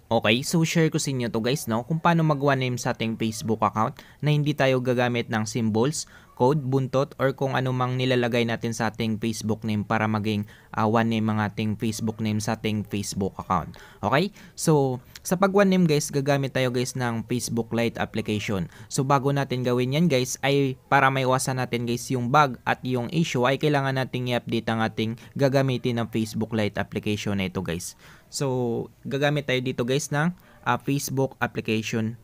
Okay, so share ko sa inyo to guys, no, kung paano mag one name sa ating Facebook account na hindi tayo gagamit ng symbols, code, buntot, or kung ano mang nilalagay natin sa ating Facebook name para maging one name ang ating Facebook name sa ating Facebook account. Okay, so sa pag one name guys, gagamit tayo guys ng Facebook Lite application. So bago natin gawin yan guys, ay para maiwasan natin guys yung bug at yung issue, ay kailangan nating i-update ang ating gagamitin ng Facebook Lite application na ito guys. So, gagamit tayo dito guys ng Facebook application,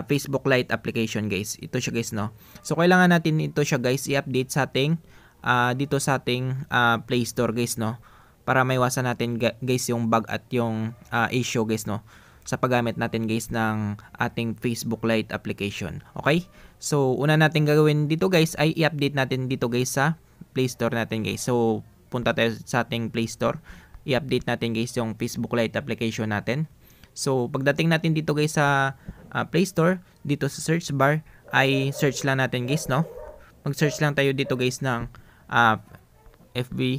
Facebook Lite application guys. Ito siya guys, no. So, kailangan natin ito siya guys i-update sa ating dito sa ating Play Store guys, no. Para maiwasan natin guys yung bug at yung issue guys, no, sa paggamit natin guys ng ating Facebook Lite application. Okay? So, una natin gagawin dito guys ay i-update natin dito guys sa Play Store natin guys. So, punta tayo sa ating Play Store. I-update natin guys yung Facebook Lite application natin. So, pagdating natin dito guys sa Play Store, dito sa search bar, ay search lang natin guys, no? Mag-search lang tayo dito guys ng FB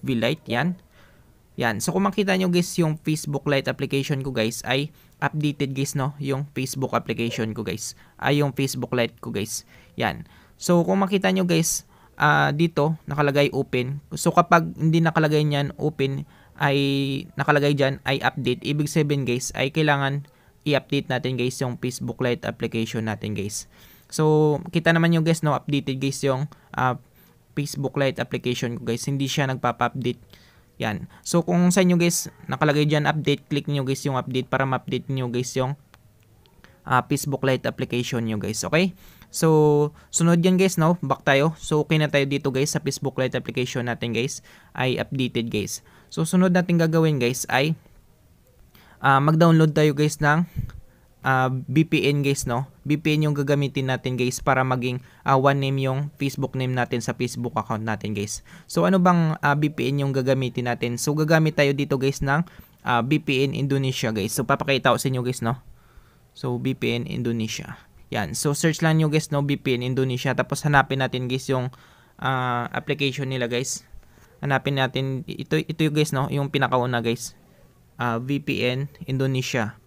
Lite, yan. Yan. So, kung makita nyo guys yung Facebook Lite application ko guys, ay updated guys, no? Yung Facebook application ko guys. Ay, yung Facebook Lite ko guys. Yan. So, kung makita nyo guys, dito nakalagay open. So kapag hindi nakalagay niyan open, ay nakalagay diyan ay update, ibig sabihin guys ay kailangan i-update natin guys yung Facebook Lite application natin guys. So kita naman yung guys, no, updated guys yung Facebook Lite application ko guys, hindi siya nagpapa-update. Yan. So kung sa inyo guys nakalagay diyan update, click niyo guys yung update para ma-update niyo guys yung Facebook Lite application nyo guys. Okay? So, sunod yan guys, no? Back tayo. So, okay na tayo dito guys sa Facebook Lite application natin guys. Ay updated guys. So, sunod natin gagawin guys ay mag-download tayo guys ng VPN guys, no? VPN yung gagamitin natin guys para maging one name yung Facebook name natin sa Facebook account natin guys. So, ano bang VPN yung gagamitin natin? So, gagamit tayo dito guys ng VPN Indonesia guys. So, papakita ko sa inyo guys, no? So, VPN Indonesia. Yan. So, search lang nyo guys, no, VPN Indonesia. Tapos, hanapin natin guys yung application nila guys. Hanapin natin, ito yung guys, no, yung pinakauna guys. VPN Indonesia.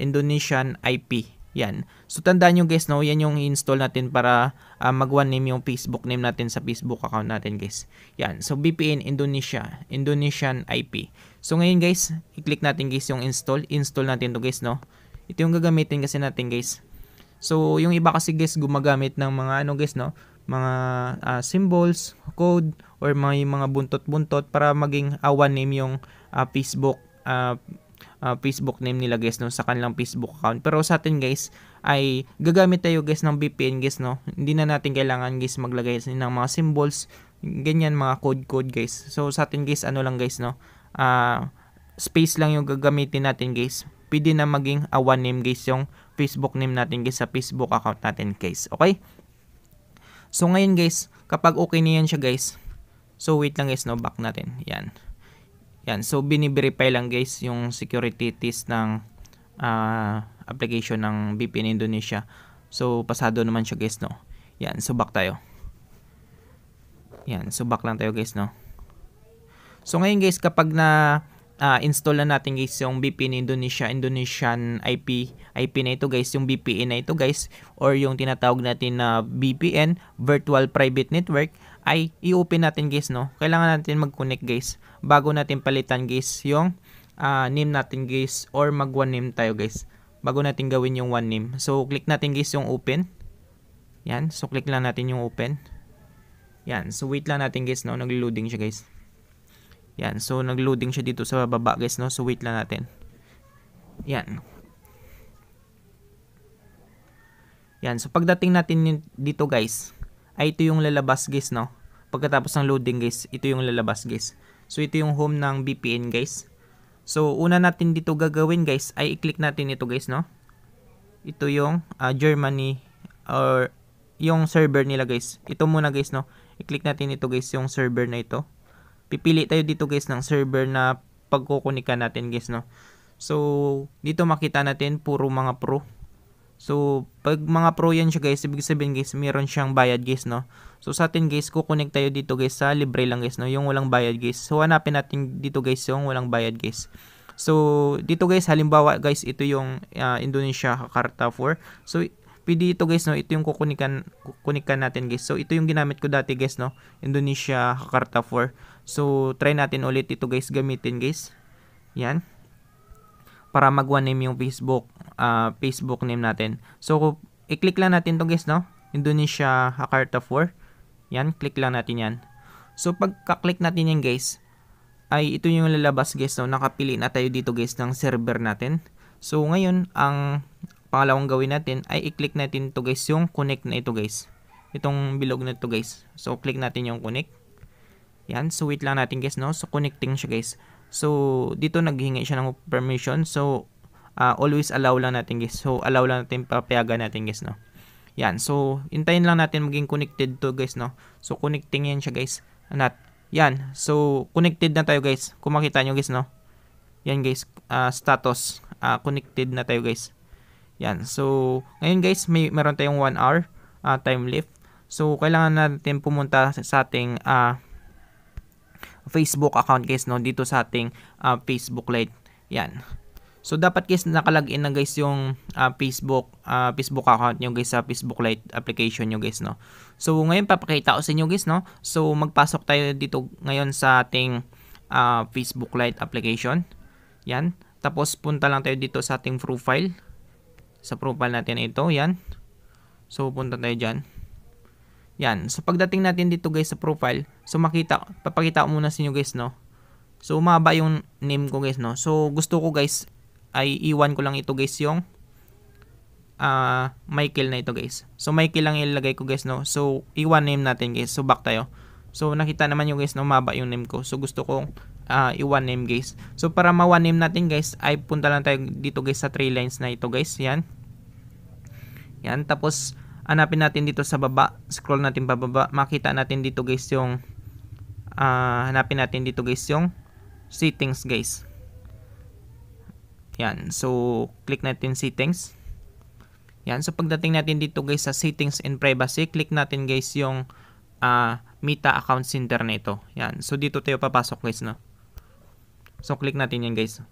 Indonesian IP. Yan. So, tandaan nyo guys, no, yan yung install natin para mag-one name yung Facebook name natin sa Facebook account natin guys. Yan. So, VPN Indonesia. Indonesian IP. So, ngayon guys, i-click natin guys yung install. Install natin to guys, no. Ito yung gagamitin kasi natin guys. So, yung iba kasi guys gumagamit ng mga ano guys, no, mga symbols, code, or mga buntot-buntot para maging one name yung Facebook Facebook name nila guys, no, sa kanilang Facebook account. Pero sa atin guys ay gagamit tayo guys ng VPN guys, no. Hindi na natin kailangan guys maglagay ng mga symbols, ganyan, mga code guys. So sa atin guys ano lang guys, no, space lang yung gagamitin natin guys. Pwede na maging one name guys yung Facebook name natin guys sa Facebook account natin guys. Okay? So ngayon guys, kapag okay na yan siya guys, so wait lang guys, no, back natin. Yan. Yan. So bini-verify lang guys yung security test ng application ng VPN Indonesia. So pasado naman siya guys, no. Yan. So back tayo. Yan. So back lang tayo guys, no. So ngayon guys, kapag na install na natin guys yung VPN Indonesia, Indonesian IP na ito guys, yung VPN na ito guys, or yung tinatawag natin na VPN, Virtual Private Network, ay i-open natin guys, no. Kailangan natin mag-connect guys bago natin palitan guys yung name natin guys, or mag one name tayo guys bago natin gawin yung one name. So click natin guys yung open. Yan. So click lang natin yung open. Yan. So wait lang natin guys, no, naglo-loading siya guys. Yan. So, nag-loading siya dito sa baba guys, no. So, wait lang natin. Yan. Yan. So, pagdating natin dito guys, ay ito yung lalabas guys, no. Pagkatapos ng loading guys, ito yung lalabas guys. So, ito yung home ng VPN guys. So, una natin dito gagawin guys, ay i-click natin ito guys, no. Ito yung Germany, or yung server nila guys. Ito muna guys, no. I-click natin ito guys, yung server na ito. Pipili tayo dito guys ng server na pagkukunikan natin guys, no. So, dito makita natin puro mga pro. So, pag mga pro yan siya guys, ibig sabihin guys, meron siyang bayad guys, no. So, sa atin guys, kukunik tayo dito guys sa libre lang guys, no, yung walang bayad guys. So, hanapin natin dito guys yung walang bayad guys. So dito guys, halimbawa guys, ito yung Indonesia Jakarta 4. So pwede ito guys, no, ito yung kukunikan natin guys. So ito yung ginamit ko dati guys, no, Indonesia Jakarta 4. So try natin ulit ito guys, gamitin guys. Yan. Para mag one name yung Facebook name natin. So i-click lang natin to guys, no, Indonesia Jakarta 4. Yan, click lang natin yan. So pagka-click natin yan guys, ay ito yung lalabas guys, no, nakapili na tayo dito guys ng server natin. So ngayon, ang pangalawang gawin natin ay i-click natin to guys, yung connect na ito guys. Itong bilog na ito guys. So click natin yung connect. Yan, so wait lang natin guys, no. So connecting siya guys. So dito naghingi siya ng permission. So always allow lang natin guys. So allow lang natin, papayagan natin guys, no. Yan, so hintayin lang natin maging connected to guys, no. So connecting yan siya guys. Yan, so connected na tayo guys. Kung makita nyo guys, no. Yan guys, status, connected na tayo guys. Yan, so ngayon guys, meron tayong 1 hour time left. So kailangan natin pumunta sa ating Facebook account guys, no, dito sa ating Facebook Lite. Yan. So dapat guys nakalagin na guys yung Facebook account nyo guys sa Facebook Lite application nyo guys, no. So ngayon papakita ko sa inyo guys, no. So magpasok tayo dito ngayon sa ating Facebook Lite application. Yan. Tapos punta lang tayo dito sa ating profile. Sa profile natin ito, yan. So punta tayo dyan. Yan. So pagdating natin dito guys sa profile, so papakita ko muna sa inyo guys, no. So umaba yung name ko guys, no. So gusto ko guys ay iwan ko lang ito guys, yung Michael na ito guys. So Michael lang ilagay ko guys, no. So iwan name natin guys. So back tayo. So nakita naman yung guys, no, umaba yung name ko. So gusto ko iwan name guys. So para ma-one name natin guys, ay punta lang tayo dito guys sa 3 lines na ito guys. Yan. Yan. Tapos hanapin natin dito sa baba, scroll natin pababa, makita natin dito guys yung hanapin natin dito guys yung settings guys. Yan, so click natin settings. Yan, so pagdating natin dito guys sa settings and privacy, click natin guys yung Meta account center na ito. Yan, so dito tayo papasok guys, no. So click natin yan guys.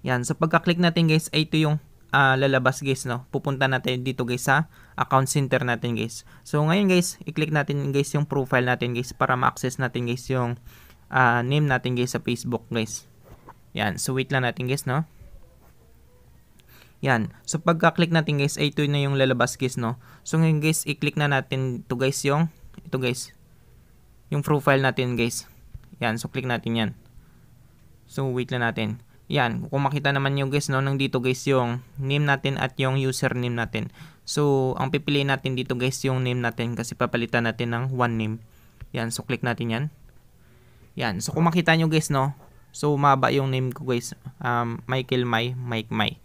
Yan, so pagka-click natin guys, ay ito yung lalabas guys, no. Pupunta natin dito guys sa account center natin guys. So ngayon guys, i-click natin guys yung profile natin guys para ma-access natin guys yung name natin guys sa Facebook guys. Yan, so wait lang natin guys, no. Yan, so pagka-click natin guys, ay ito na yung lalabas guys, no. So ngayon guys, i-click na natin ito guys, yung ito guys, yung profile natin guys. Yan, so click natin yan. So wait lang natin. Yan, kung makita naman nyo guys, no, nandito guys yung name natin at yung username natin. So ang pipiliin natin dito guys yung name natin kasi papalitan natin ng one name. Yan, so click natin yan. Yan, so kung makita nyo guys, no, so maba yung name ko guys, Michael Mike.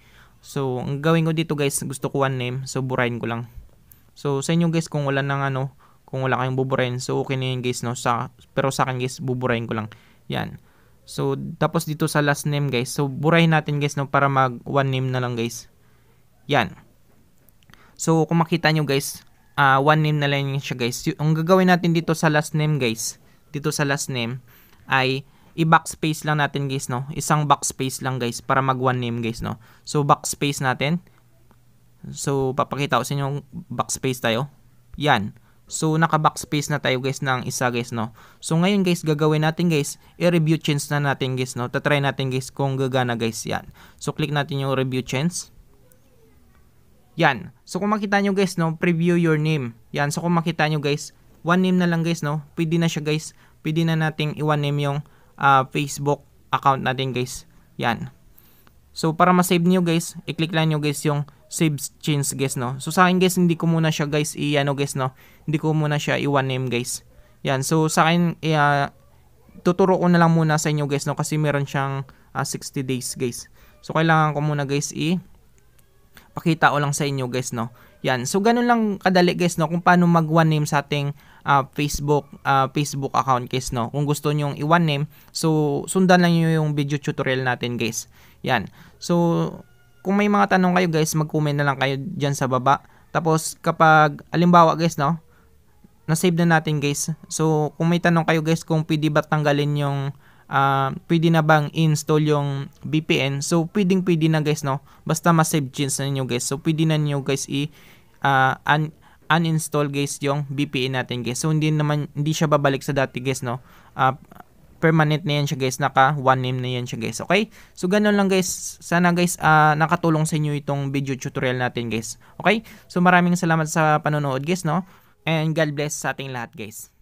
So ang gawin ko dito guys, gusto ko one name, so burahin ko lang. So sa inyo guys, kung wala nang kung wala kayong buburahin, so okay na yun guys, no. Pero sa akin guys, buburahin ko lang. Yan. So tapos dito sa last name guys, so burahin natin guys, no, para mag one name na lang guys. Yan. So kung makita nyo guys, one name na lang siya guys. Ang gagawin natin dito sa last name guys, dito sa last name ay i-backspace lang natin guys, no. Isang backspace lang guys para mag one name guys, no. So backspace natin. So papakita ko sa inyo, backspace tayo. Yan. So naka-backspace na tayo guys ng isa guys, no. So ngayon guys, gagawin natin guys, i-review change na natin guys, no. Tatry natin guys kung gagana guys. Yan. So click natin yung review change. Yan. So kung makita nyo guys, no, preview your name. Yan. So kung makita nyo guys, one name na lang guys, no. Pwede na siya guys. Pwede na nating i-one name yung Facebook account natin guys. Yan. So para ma-save nyo guys, i-click lang nyo guys yung save change guys, no. So sa akin guys, hindi ko muna siya guys guys, no. Hindi ko muna siya i-one name guys. Yan. So sa akin tuturo ko na lang muna sa inyo guys, no, kasi meron siyang 60 days guys. So kailangan ko muna guys pakita ko lang sa inyo guys, no. Yan. So ganun lang kadali guys, no, kung paano mag one name sa ating Facebook account guys, no. Kung gusto niyo yung i-one name, so sundan lang niyo yung video tutorial natin guys. Yan. So kung may mga tanong kayo guys, mag-comment na lang kayo diyan sa baba. Tapos kapag alimbawa guys, no, na-save na natin guys. So kung may tanong kayo guys kung pwede ba tanggalin yung pwede na bang install yung VPN. So pwede na guys, no, basta ma-save change na niyo guys. So pwede na niyo guys uninstall guys yung VPN natin guys. So hindi siya babalik sa dati guys, no. Permanent na yan siya guys, naka one name na yan siya guys. Okay, so ganun lang guys. Sana guys nakatulong sa inyo itong video tutorial natin guys. Okay, so maraming salamat sa panonood guys, no, and God bless sa ating lahat guys.